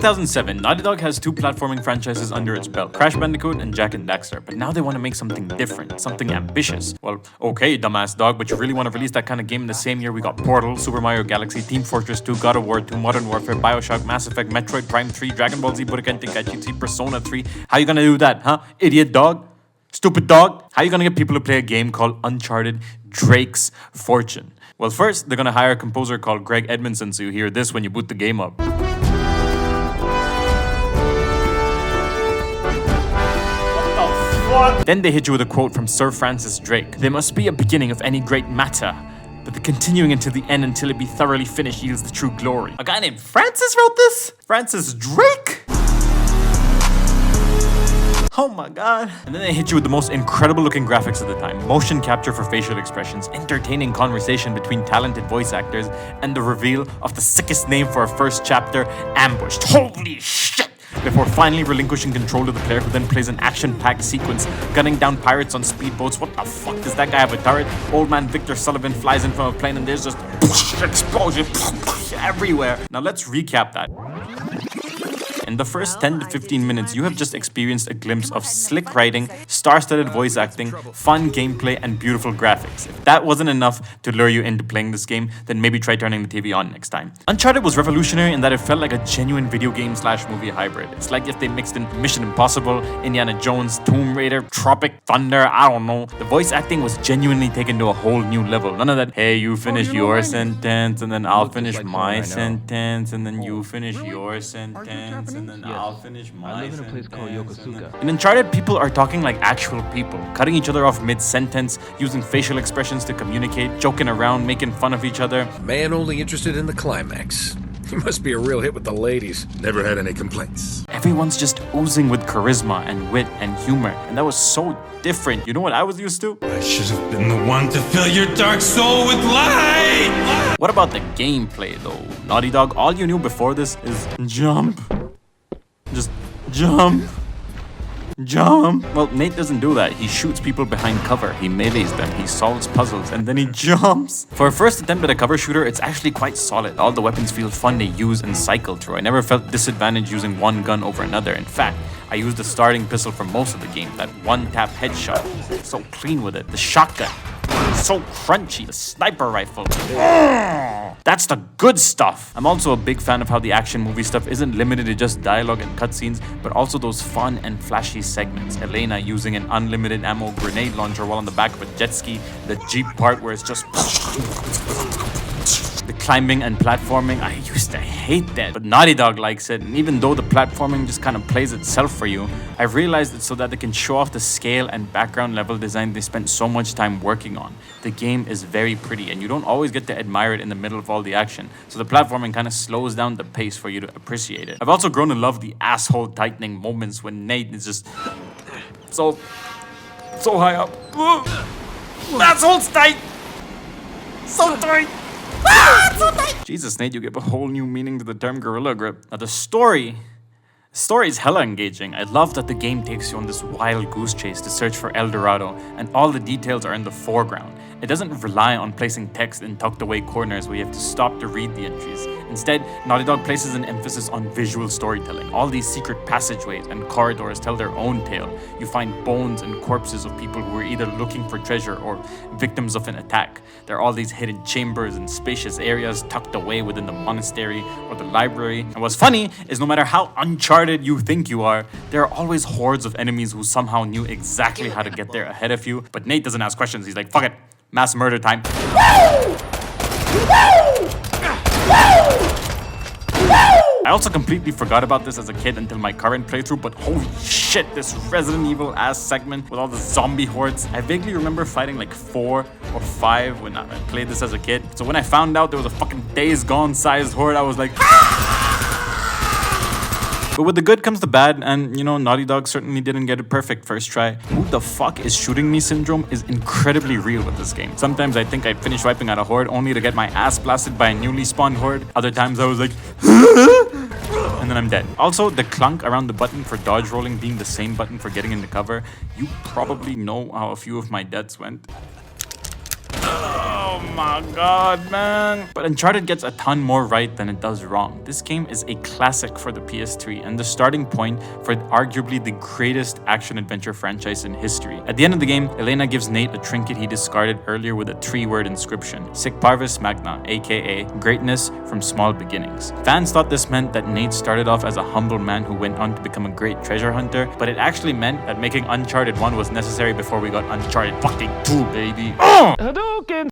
2007, Naughty Dog has two platforming franchises under its belt, Crash Bandicoot and Jak and Daxter, but now they want to make something different, something ambitious. Well, okay, dumbass dog, but you really want to release that kind of game in the same year we got Portal, Super Mario Galaxy, Team Fortress 2, God of War 2, Modern Warfare, Bioshock, Mass Effect, Metroid Prime 3, Dragon Ball Z, Budokai Tenkaichi 3, Persona 3. How you gonna do that, huh? Idiot dog? Stupid dog? How you gonna get people to play a game called Uncharted Drake's Fortune? Well, first, they're gonna hire a composer called Greg Edmondson, so you hear this when you boot the game up. Then they hit you with a quote from Sir Francis Drake. There must be a beginning of any great matter, but the continuing until the end until it be thoroughly finished yields the true glory. A guy named Francis wrote this? Francis Drake? Oh my god. And then they hit you with the most incredible looking graphics of the time. Motion capture for facial expressions, entertaining conversation between talented voice actors, and the reveal of the sickest name for a first chapter, Ambushed. Holy shit! Before finally relinquishing control to the player who then plays an action-packed sequence, gunning down pirates on speedboats. What the fuck, does that guy have a turret? Old man Victor Sullivan flies in from a plane and there's just explosion everywhere. Now let's recap that. In the first 10 to 15 minutes, you have just experienced a glimpse of slick writing, star-studded voice acting, fun gameplay, and beautiful graphics. If that wasn't enough to lure you into playing this game, then maybe try turning the TV on next time. Uncharted was revolutionary in that it felt like a genuine video game / movie hybrid. It's like if they mixed in Mission Impossible, Indiana Jones, Tomb Raider, Tropic Thunder, I don't know. The voice acting was genuinely taken to a whole new level. None of that, hey, you finish your sentence, and then I'll finish my sentence, and then you finish your sentence. And then I'll finish my sentence. In Uncharted, people are talking like actual people, cutting each other off mid-sentence, using facial expressions to communicate, joking around, making fun of each other. Man only interested in the climax. He must be a real hit with the ladies. Never had any complaints. Everyone's just oozing with charisma and wit and humor, and that was so different. You know what I was used to? I should have been the one to fill your dark soul with light! What about the gameplay though? Naughty Dog, all you knew before this is jump. Just jump. Jump. Well, Nate doesn't do that. He shoots people behind cover, he melees them, he solves puzzles, and then he jumps. For a first attempt at a cover shooter, it's actually quite solid. All the weapons feel fun to use and cycle through. I never felt disadvantaged using one gun over another. In fact, I used the starting pistol for most of the game, that one-tap headshot. So clean with it. The shotgun, so crunchy. The sniper rifle, that's the good stuff. I'm also a big fan of how the action movie stuff isn't limited to just dialogue and cutscenes, but also those fun and flashy segments. Elena using an unlimited ammo grenade launcher while on the back of a jet ski. The Jeep part where it's just the climbing and platforming. I used to hate that, but Naughty Dog likes it, and even though the platforming just kind of plays itself for you, I've realized it's so that they can show off the scale and background level design they spent so much time working on. The game is very pretty, and you don't always get to admire it in the middle of all the action, so the platforming kind of slows down the pace for you to appreciate it. I've also grown to love the asshole tightening moments when Nate is just so high up. Asshole's tight! So tight! Jesus, Nate, you give a whole new meaning to the term gorilla grip. Now, the story is hella engaging. I love that the game takes you on this wild goose chase to search for El Dorado, and all the details are in the foreground. It doesn't rely on placing text in tucked away corners where you have to stop to read the entries. Instead, Naughty Dog places an emphasis on visual storytelling. All these secret passageways and corridors tell their own tale. You find bones and corpses of people who were either looking for treasure or victims of an attack. There are all these hidden chambers and spacious areas tucked away within the monastery or the library. And what's funny is no matter how uncharted you think you are, there are always hordes of enemies who somehow knew exactly how to get there ahead of you. But Nate doesn't ask questions. He's like, fuck it. Mass murder time. I also completely forgot about this as a kid until my current playthrough, but holy shit, this Resident Evil ass segment with all the zombie hordes. I vaguely remember fighting like 4 or 5 when I played this as a kid. So when I found out there was a fucking Days Gone sized horde, I was like, But with the good comes the bad, and you know, Naughty Dog certainly didn't get it perfect first try. Who the fuck is shooting me syndrome is incredibly real with this game. Sometimes I think I finish wiping out a horde only to get my ass blasted by a newly spawned horde. Other times I was like, and then I'm dead. Also, the clunk around the button for dodge rolling being the same button for getting into cover. You probably know how a few of my deaths went. Oh my god, man. But Uncharted gets a ton more right than it does wrong. This game is a classic for the PS3 and the starting point for arguably the greatest action-adventure franchise in history. At the end of the game, Elena gives Nate a trinket he discarded earlier with a 3-word inscription, Sic Parvis Magna, aka greatness from small beginnings. Fans thought this meant that Nate started off as a humble man who went on to become a great treasure hunter, but it actually meant that making Uncharted 1 was necessary before we got Uncharted fucking 2, baby. Hadouken!